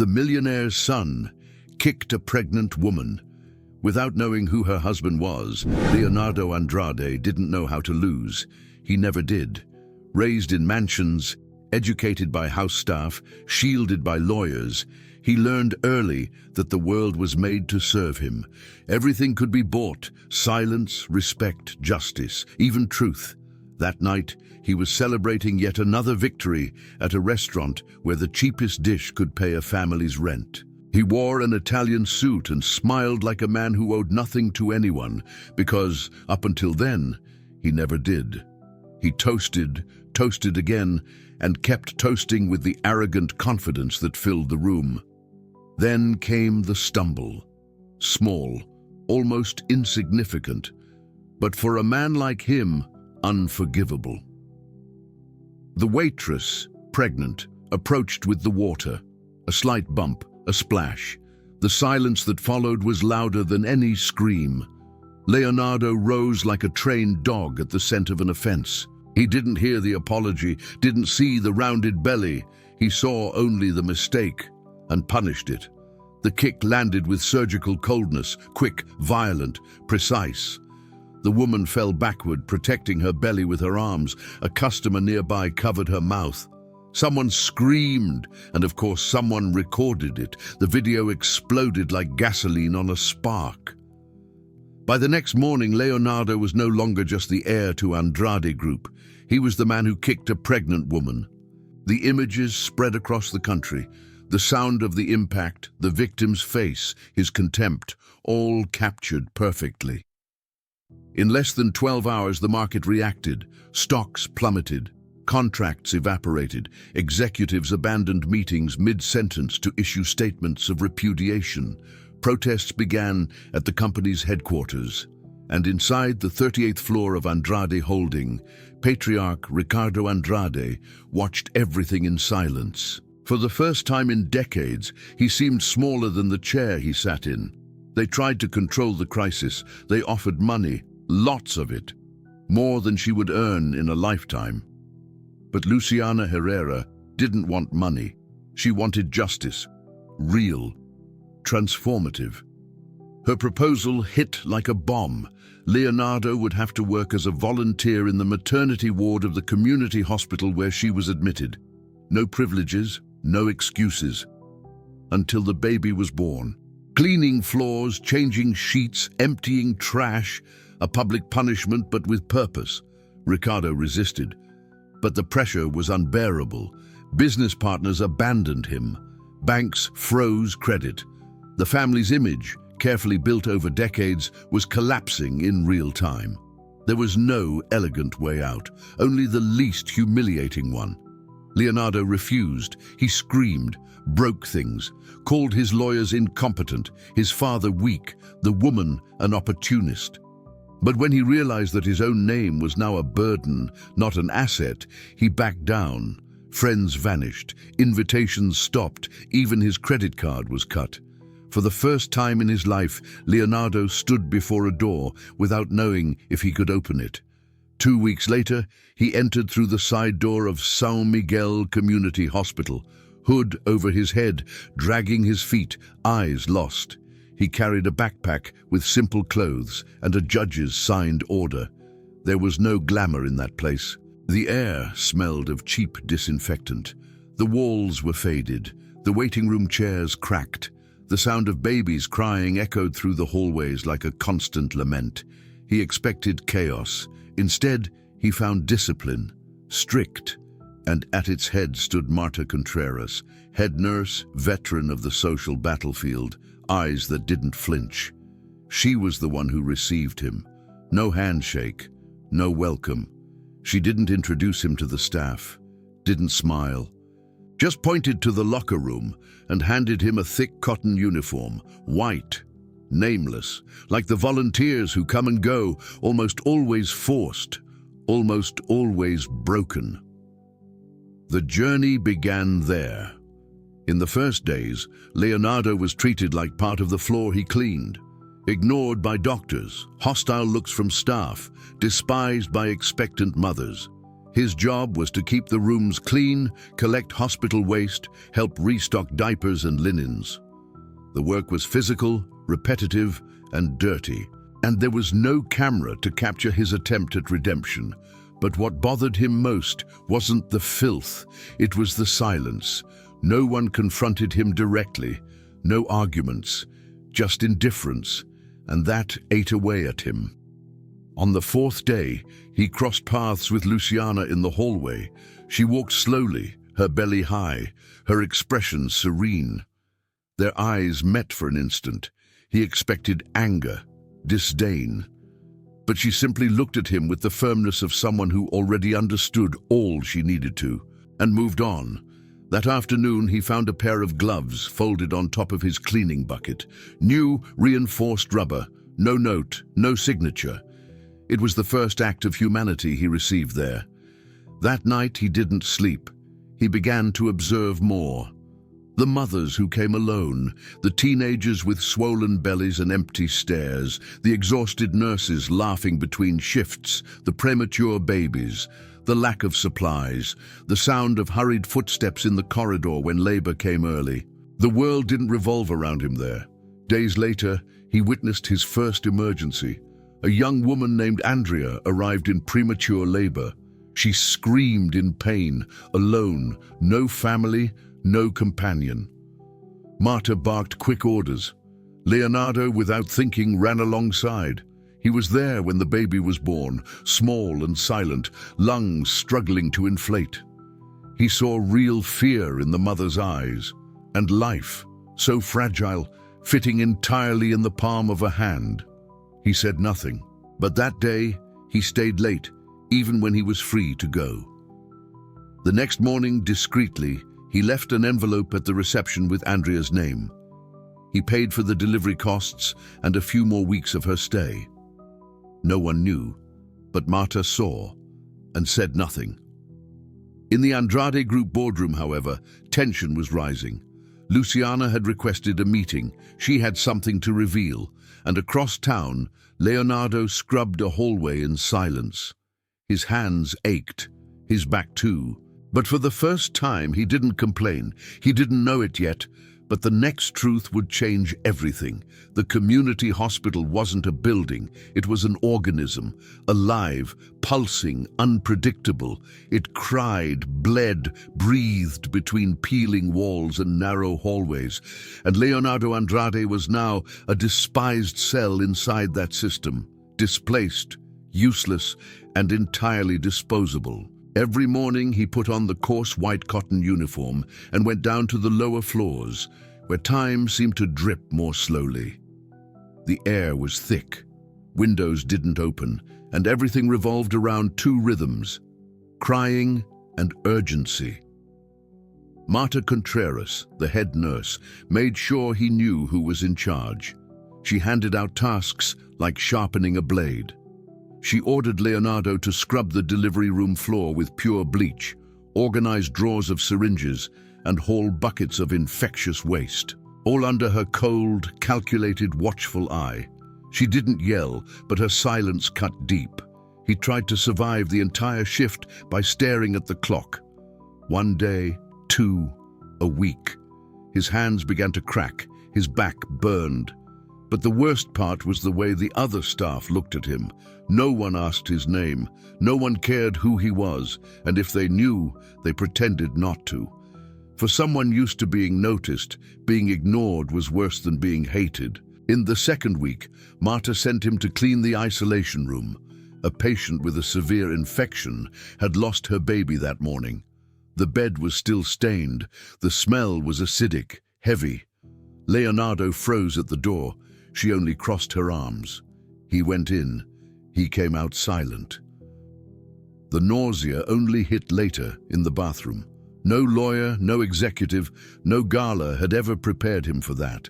The millionaire's son kicked a pregnant woman. Without knowing who her husband was, Leonardo Andrade didn't know how to lose. He never did. Raised in mansions, educated by house staff, shielded by lawyers, he learned early that the world was made to serve him. Everything could be bought: silence, respect, justice, even truth. That night, he was celebrating yet another victory at a restaurant where the cheapest dish could pay a family's rent. He wore an Italian suit and smiled like a man who owed nothing to anyone, because, up until then, he never did. He toasted again, and kept toasting with the arrogant confidence that filled the room. Then came the stumble. Small, almost insignificant, but for a man like him, unforgivable. The waitress, pregnant, approached with the water. A slight bump, a splash. The silence that followed was louder than any scream. Leonardo rose like a trained dog at the scent of an offense. He didn't hear the apology, didn't see the rounded belly. He saw only the mistake and punished it. The kick landed with surgical coldness, quick, violent, precise. The woman fell backward, protecting her belly with her arms. A customer nearby covered her mouth. Someone screamed, and of course someone recorded it. The video exploded like gasoline on a spark. By the next morning, Leonardo was no longer just the heir to Andrade Group. He was the man who kicked a pregnant woman. The images spread across the country. The sound of the impact, the victim's face, his contempt, all captured perfectly. In less than 12 hours, the market reacted. Stocks plummeted. Contracts evaporated. Executives abandoned meetings mid-sentence to issue statements of repudiation. Protests began at the company's headquarters. And inside the 38th floor of Andrade Holding, patriarch Ricardo Andrade watched everything in silence. For the first time in decades, he seemed smaller than the chair he sat in. They tried to control the crisis. They offered money, lots of it, more than she would earn in a lifetime. But Luciana Herrera didn't want money. She wanted justice, real, transformative. Her proposal hit like a bomb. Leonardo would have to work as a volunteer in the maternity ward of the community hospital where she was admitted. No privileges, no excuses. Until the baby was born. Cleaning floors, changing sheets, emptying trash, a public punishment but with purpose. Ricardo resisted. But the pressure was unbearable. Business partners abandoned him. Banks froze credit. The family's image, carefully built over decades, was collapsing in real time. There was no elegant way out, only the least humiliating one. Leonardo refused. He screamed, broke things, called his lawyers incompetent, his father weak, the woman an opportunist. But when he realized that his own name was now a burden, not an asset, he backed down. Friends vanished, invitations stopped, even his credit card was cut. For the first time in his life, Leonardo stood before a door without knowing if he could open it. 2 weeks later, he entered through the side door of São Miguel Community Hospital, hood over his head, dragging his feet, eyes lost. He carried a backpack with simple clothes and a judge's signed order. There was no glamour in that place. The air smelled of cheap disinfectant. The walls were faded. The waiting room chairs cracked. The sound of babies crying echoed through the hallways like a constant lament. He expected chaos. Instead, he found discipline, strict, and at its head stood Marta Contreras, head nurse, veteran of the social battlefield, eyes that didn't flinch. She was the one who received him. No handshake, no welcome. She didn't introduce him to the staff, didn't smile, just pointed to the locker room and handed him a thick cotton uniform, white, nameless, like the volunteers who come and go, almost always forced, almost always broken. The journey began there. In the first days, Leonardo was treated like part of the floor he cleaned, ignored by doctors, hostile looks from staff, despised by expectant mothers. His job was to keep the rooms clean, collect hospital waste, help restock diapers and linens. The work was physical, repetitive, and dirty, and there was no camera to capture his attempt at redemption. But what bothered him most wasn't the filth, it was the silence. No one confronted him directly, no arguments, just indifference, and that ate away at him. On the fourth day, he crossed paths with Luciana in the hallway. She walked slowly, her belly high, her expression serene. Their eyes met for an instant. He expected anger, disdain. But she simply looked at him with the firmness of someone who already understood all she needed to, and moved on. That afternoon, he found a pair of gloves folded on top of his cleaning bucket. New, reinforced rubber, no note, no signature. It was the first act of humanity he received there. That night he didn't sleep. He began to observe more. The mothers who came alone, the teenagers with swollen bellies and empty stares, the exhausted nurses laughing between shifts, the premature babies, the lack of supplies, the sound of hurried footsteps in the corridor when labor came early. The world didn't revolve around him there. Days later, he witnessed his first emergency. A young woman named Andrea arrived in premature labor. She screamed in pain, alone, no family, no companion. Marta barked quick orders. Leonardo, without thinking, ran alongside. He was there when the baby was born, small and silent, lungs struggling to inflate. He saw real fear in the mother's eyes, and life, so fragile, fitting entirely in the palm of a hand. He said nothing, but that day he stayed late, even when he was free to go. The next morning, discreetly, he left an envelope at the reception with Andrea's name. He paid for the delivery costs and a few more weeks of her stay. No one knew, but Marta saw and said nothing. In the Andrade Group boardroom, however, tension was rising. Luciana had requested a meeting. She had something to reveal, and across town, Leonardo scrubbed a hallway in silence. His hands ached, his back too. But for the first time, he didn't complain. He didn't know it yet, but the next truth would change everything. The community hospital wasn't a building. It was an organism, alive, pulsing, unpredictable. It cried, bled, breathed between peeling walls and narrow hallways. And Leonardo Andrade was now a despised cell inside that system, displaced, useless, and entirely disposable. Every morning he put on the coarse white cotton uniform and went down to the lower floors, where time seemed to drip more slowly. The air was thick, windows didn't open, and everything revolved around two rhythms: crying and urgency. Marta Contreras, the head nurse, made sure he knew who was in charge. She handed out tasks like sharpening a blade. She ordered Leonardo to scrub the delivery room floor with pure bleach, organize drawers of syringes, and haul buckets of infectious waste, all under her cold, calculated, watchful eye. She didn't yell, but her silence cut deep. He tried to survive the entire shift by staring at the clock. 1 day, 2, a week. His hands began to crack, his back burned. But the worst part was the way the other staff looked at him. No one asked his name, no one cared who he was, and if they knew, they pretended not to. For someone used to being noticed, being ignored was worse than being hated. In the second week, Marta sent him to clean the isolation room. A patient with a severe infection had lost her baby that morning. The bed was still stained, the smell was acidic, heavy. Leonardo froze at the door. She only crossed her arms. He went in. He came out silent. The nausea only hit later, in the bathroom. No lawyer, no executive, no gala had ever prepared him for that.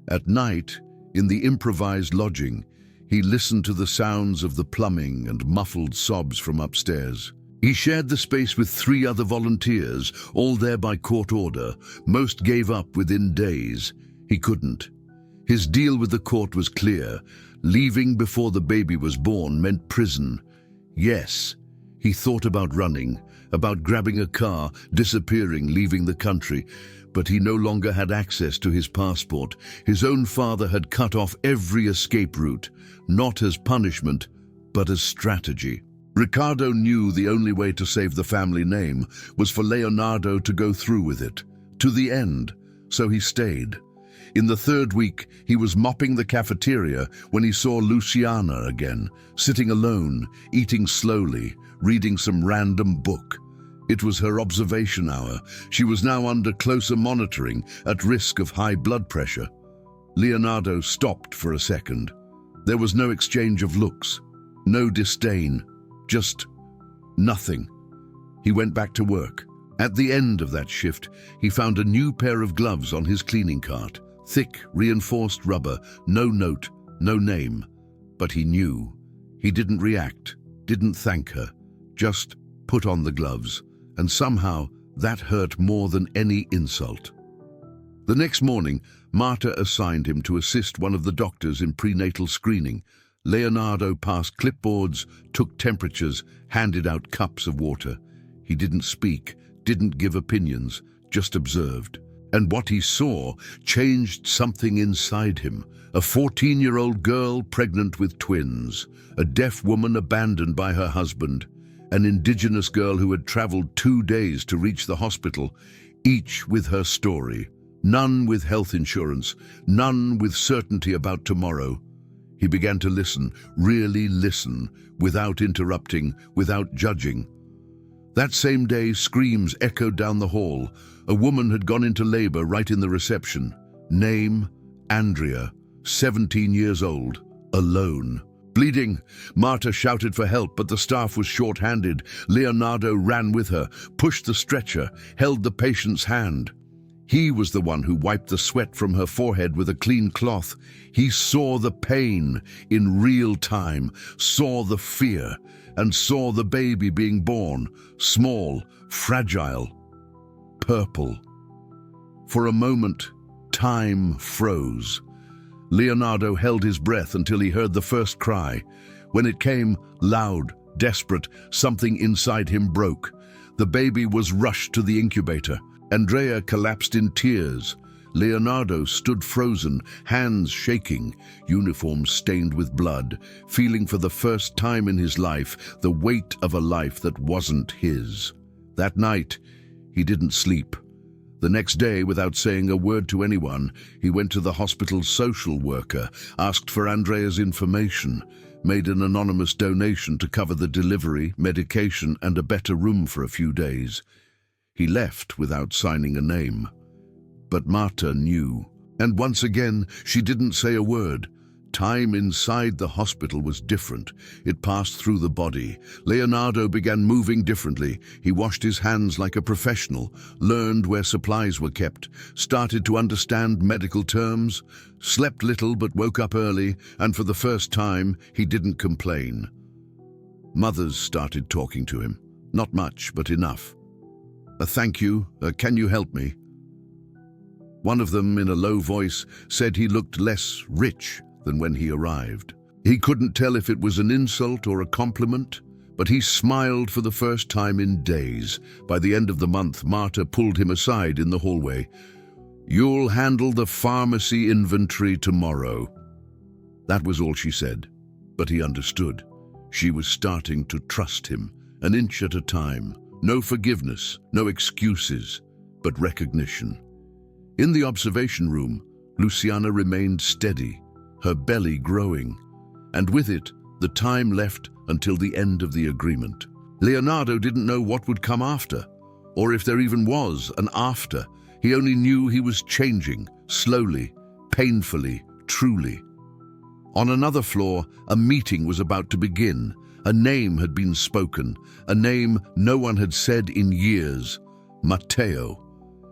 At night, in the improvised lodging, he listened to the sounds of the plumbing and muffled sobs from upstairs. He shared the space with 3 other volunteers, all there by court order. Most gave up within days. He couldn't. His deal with the court was clear. Leaving before the baby was born meant prison. Yes, He thought about running, about grabbing a car, disappearing, leaving the country, but he no longer had access to his passport. His own father had cut off every escape route, not as punishment, but as strategy. Ricardo knew the only way to save the family name was for Leonardo to go through with it, to the end, so he stayed. In the third week, he was mopping the cafeteria when he saw Luciana again, sitting alone, eating slowly, reading some random book. It was her observation hour. She was now under closer monitoring, at risk of high blood pressure. Leonardo stopped for a second. There was no exchange of looks, no disdain, just nothing. He went back to work. At the end of that shift, he found a new pair of gloves on his cleaning cart. Thick, reinforced rubber, no note, no name. But he knew. He didn't react, didn't thank her, just put on the gloves. And somehow, that hurt more than any insult. The next morning, Marta assigned him to assist one of the doctors in prenatal screening. Leonardo passed clipboards, took temperatures, handed out cups of water. He didn't speak, didn't give opinions, just observed. And what he saw changed something inside him. A 14-year-old girl pregnant with twins, a deaf woman abandoned by her husband, an indigenous girl who had traveled 2 days to reach the hospital, each with her story. None with health insurance, none with certainty about tomorrow. He began to listen, really listen, without interrupting, without judging. That same day, screams echoed down the hall. A woman had gone into labor right in the reception. Name, Andrea, 17 years old, alone. Bleeding, Marta shouted for help, but the staff was short-handed. Leonardo ran with her, pushed the stretcher, held the patient's hand. He was the one who wiped the sweat from her forehead with a clean cloth. He saw the pain in real time, saw the fear, and saw the baby being born, small, fragile, purple. For a moment, time froze. Leonardo held his breath until he heard the first cry. When it came, loud, desperate, something inside him broke. The baby was rushed to the incubator. Andrea collapsed in tears. Leonardo stood frozen, hands shaking, uniform stained with blood, feeling for the first time in his life the weight of a life that wasn't his. That night, he didn't sleep. The next day, without saying a word to anyone, he went to the hospital's social worker, asked for Andrea's information, made an anonymous donation to cover the delivery, medication, and a better room for a few days. He left without signing a name. But Marta knew. And once again, she didn't say a word. Time inside the hospital was different. It passed through the body. Leonardo began moving differently. He washed his hands like a professional, learned where supplies were kept, started to understand medical terms, slept little but woke up early, and for the first time, he didn't complain. Mothers started talking to him. Not much, but enough. A thank you, can you help me? One of them, in a low voice, said he looked less rich than when he arrived. He couldn't tell if it was an insult or a compliment, but he smiled for the first time in days. By the end of the month, Marta pulled him aside in the hallway. "You'll handle the pharmacy inventory tomorrow." That was all she said, but he understood. She was starting to trust him, an inch at a time. No forgiveness, no excuses, but recognition. In the observation room, Luciana remained steady, her belly growing, and with it, the time left until the end of the agreement. Leonardo didn't know what would come after, or if there even was an after. He only knew he was changing, slowly, painfully, truly. On another floor, a meeting was about to begin. A name had been spoken, a name no one had said in years, Matteo,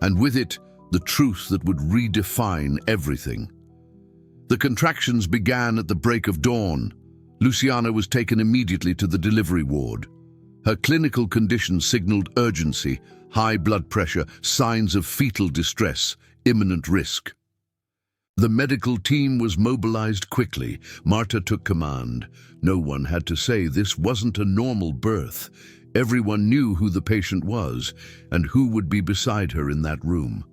and with it, the truth that would redefine everything. The contractions began at the break of dawn. Luciana was taken immediately to the delivery ward. Her clinical condition signaled urgency, high blood pressure, signs of fetal distress, imminent risk. The medical team was mobilized quickly. Marta took command. No one had to say this wasn't a normal birth. Everyone knew who the patient was and who would be beside her in that room.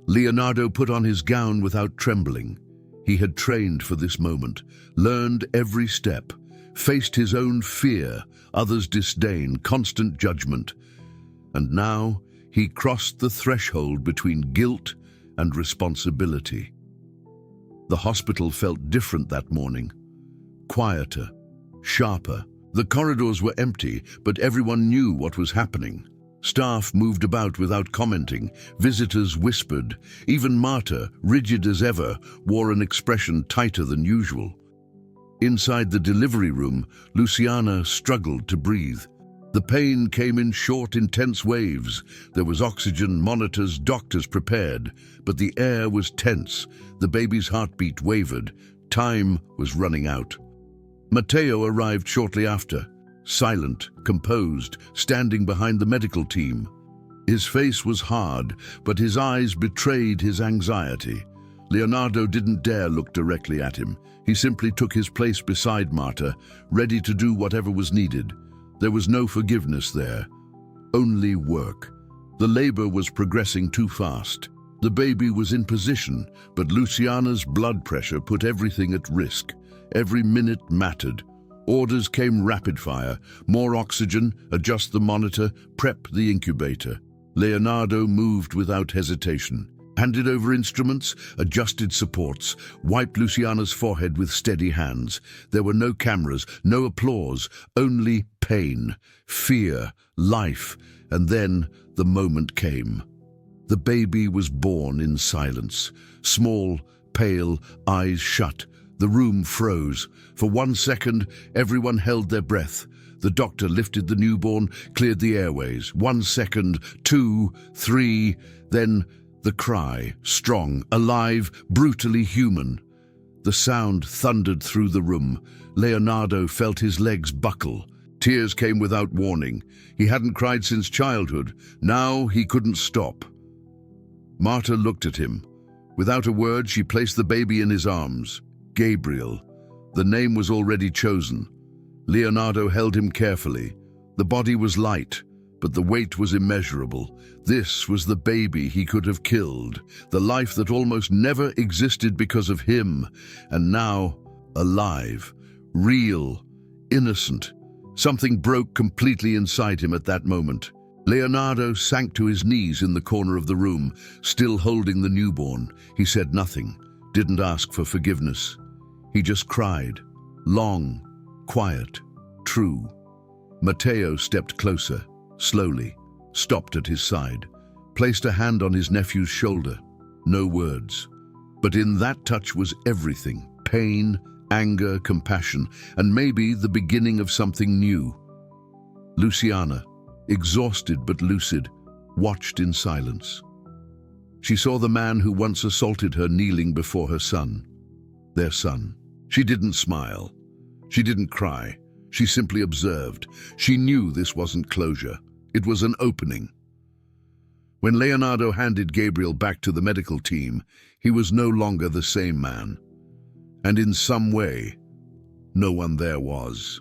Leonardo put on his gown without trembling. He had trained for this moment, learned every step, faced his own fear, others' disdain, constant judgment. And now he crossed the threshold between guilt and responsibility. The hospital felt different that morning. Quieter, sharper. The corridors were empty, but everyone knew what was happening. Staff moved about without commenting. Visitors whispered. Even Marta, rigid as ever, wore an expression tighter than usual. Inside the delivery room, Luciana struggled to breathe. The pain came in short, intense waves. There was oxygen, monitors, doctors prepared, but the air was tense. The baby's heartbeat wavered. Time was running out. Matteo arrived shortly after, silent, composed, standing behind the medical team. His face was hard, but his eyes betrayed his anxiety. Leonardo didn't dare look directly at him. He simply took his place beside Marta, ready to do whatever was needed. There was no forgiveness there, only work. The labor was progressing too fast. The baby was in position, but Luciana's blood pressure put everything at risk. Every minute mattered. Orders came rapid fire. More oxygen, adjust the monitor, prep the incubator. Leonardo moved without hesitation. Handed over instruments, adjusted supports, wiped Luciana's forehead with steady hands. There were no cameras, no applause, only pain, fear, life, and then the moment came. The baby was born in silence. Small, pale, eyes shut. The room froze. For 1 second, everyone held their breath. The doctor lifted the newborn, cleared the airways. 1 second, 2, 3, then the cry, strong, alive, brutally human. The sound thundered through the room. Leonardo felt his legs buckle. Tears came without warning. He hadn't cried since childhood. Now he couldn't stop. Marta looked at him. Without a word, she placed the baby in his arms. Gabriel. The name was already chosen. Leonardo held him carefully. The body was light, but the weight was immeasurable. This was the baby he could have killed, the life that almost never existed because of him, and now alive, real, innocent. Something broke completely inside him at that moment. Leonardo sank to his knees in the corner of the room, still holding the newborn. He said nothing, didn't ask for forgiveness. He just cried, long, quiet, true. Matteo stepped closer, slowly, stopped at his side, placed a hand on his nephew's shoulder. No words. But in that touch was everything: pain, anger, compassion, and maybe the beginning of something new. Luciana, exhausted but lucid, watched in silence. She saw the man who once assaulted her kneeling before her son, their son. She didn't smile. She didn't cry. She simply observed. She knew this wasn't closure. It was an opening. When Leonardo handed Gabriel back to the medical team, he was no longer the same man. And in some way, no one there was.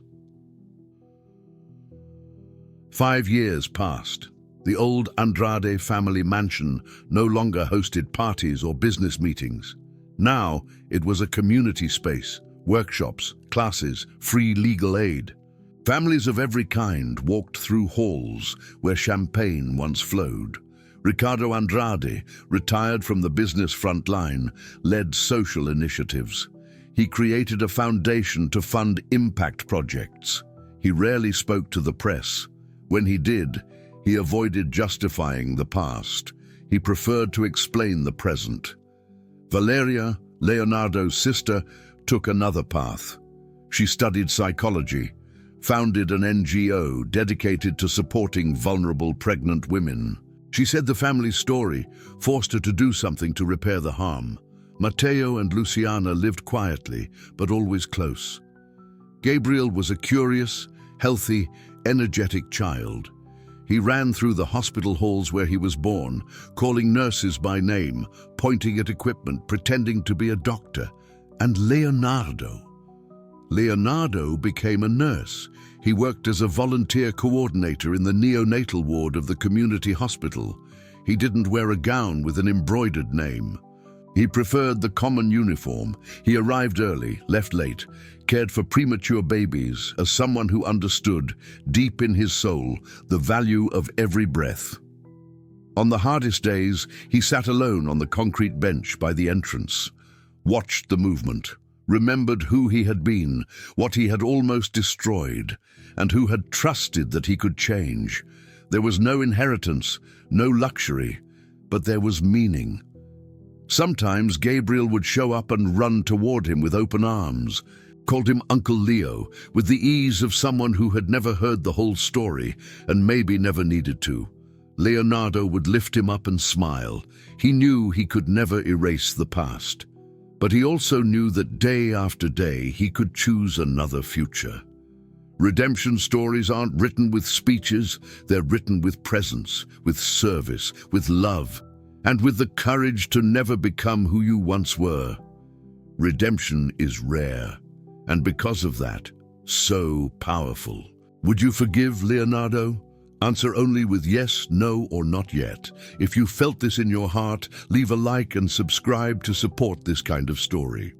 5 years passed. The old Andrade family mansion no longer hosted parties or business meetings. Now it was a community space, workshops, classes, free legal aid. Families of every kind walked through halls where champagne once flowed. Ricardo Andrade, retired from the business front line, led social initiatives. He created a foundation to fund impact projects. He rarely spoke to the press. When he did, he avoided justifying the past. He preferred to explain the present. Valeria, Leonardo's sister, took another path. She studied psychology, founded an NGO dedicated to supporting vulnerable pregnant women. She said the family's story forced her to do something to repair the harm. Matteo and Luciana lived quietly, but always close. Gabriel was a curious, healthy, energetic child. He ran through the hospital halls where he was born, calling nurses by name, pointing at equipment, pretending to be a doctor. And Leonardo, Leonardo became a nurse. He worked as a volunteer coordinator in the neonatal ward of the community hospital. He didn't wear a gown with an embroidered name. He preferred the common uniform. He arrived early, left late, cared for premature babies as someone who understood, deep in his soul, the value of every breath. On the hardest days, he sat alone on the concrete bench by the entrance, watched the movement, remembered who he had been, what he had almost destroyed, and who had trusted that he could change. There was no inheritance, no luxury, but there was meaning. Sometimes Gabriel would show up and run toward him with open arms, called him Uncle Leo, with the ease of someone who had never heard the whole story and maybe never needed to. Leonardo would lift him up and smile. He knew he could never erase the past. But he also knew that day after day he could choose another future. Redemption stories aren't written with speeches, they're written with presence, with service, with love, and with the courage to never become who you once were. Redemption is rare, and because of that, so powerful. Would you forgive Leonardo? Answer only with yes, no, or not yet. If you felt this in your heart, leave a like and subscribe to support this kind of story.